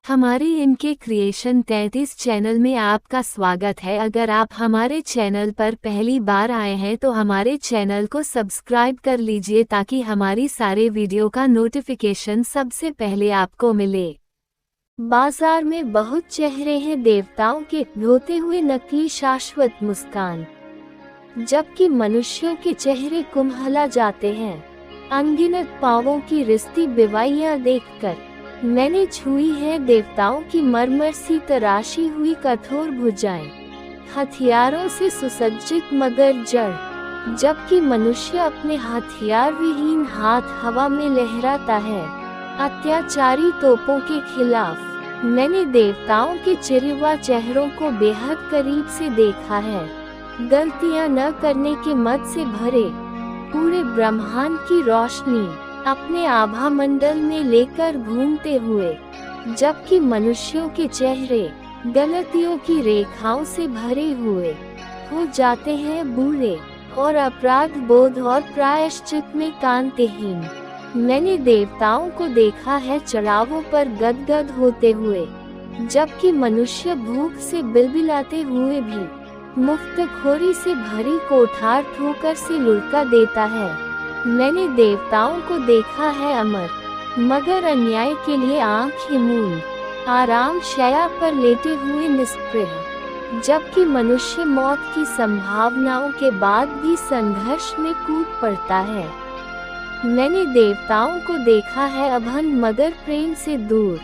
हमारे इनके creation 33 channel में आपका स्वागत है। अगर आप हमारे चैनल पर पहली बार आए हैं तो हमारे चैनल को सब्सक्राइब कर लीजिए ताकि हमारी सारे वीडियो का नोटिफिकेशन सबसे पहले आपको मिले। बाजार में बहुत चेहरे हैं देवताओं के, रोते हुए नकली शाश्वत मुस्कान, जबकि मनुष्यों के चेहरे कुम्हला जाते हैं। अनगिनत पावों की रिश्ती बेवाइयां देखकर मैंने छुई है देवताओं की मरमर सी तराशी हुई कठोर भुजाएं, हथियारों से सुसज्जित मगर जड़, जबकि मनुष्य अपने हथियार विहीन हाथ हवा में लहराता है अत्याचारी तोपों के खिलाफ। मैंने देवताओं के चिरवा चेहरों को बेहद करीब से देखा है, गलतियां न करने के मद से भरे पूरे ब्रह्मांड की रोशनी अपने आभा मंडल में लेकर घूमते हुए, जबकि मनुष्यों के चेहरे गलतियों की रेखाओं से भरे हुए हो जाते हैं बूढ़े और अपराध बोध और प्रायश्चित में कांतिहीन। मैंने देवताओं को देखा है चढ़ावों पर गदगद होते हुए, जबकि मनुष्य भूख से बिलबिलाते हुए भी मुफ्तखोरी से भरी कोठार ठोकर से लुढ़का देता है। मैंने देवताओं को देखा है अमर मगर अन्याय के लिए आँखें मूंद आराम शैया पर लेटे हुए निष्प्रह, जबकि मनुष्य मौत की संभावनाओं के बाद भी संघर्ष में कूद पड़ता है। मैंने देवताओं को देखा है अभन मगर प्रेम से दूर,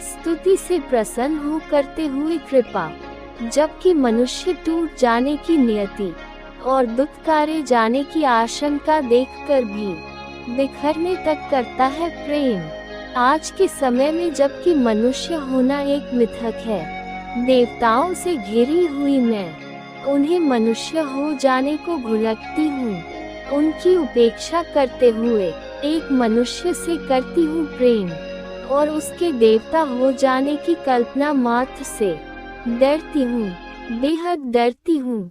स्तुति से प्रसन्न हो करते हुए कृपा, जबकि मनुष्य टूट जाने की नियति और दुत्कारे जाने की आशंका देखकर भी बिखरने तक करता है प्रेम। आज के समय में जबकि मनुष्य होना एक मिथक है, देवताओं से घिरी हुई मैं उन्हें मनुष्य हो जाने को घुलकती हूँ। उनकी उपेक्षा करते हुए एक मनुष्य से करती हूँ प्रेम, और उसके देवता हो जाने की कल्पना मात्र से डरती हूँ, बेहद डरती हूँ।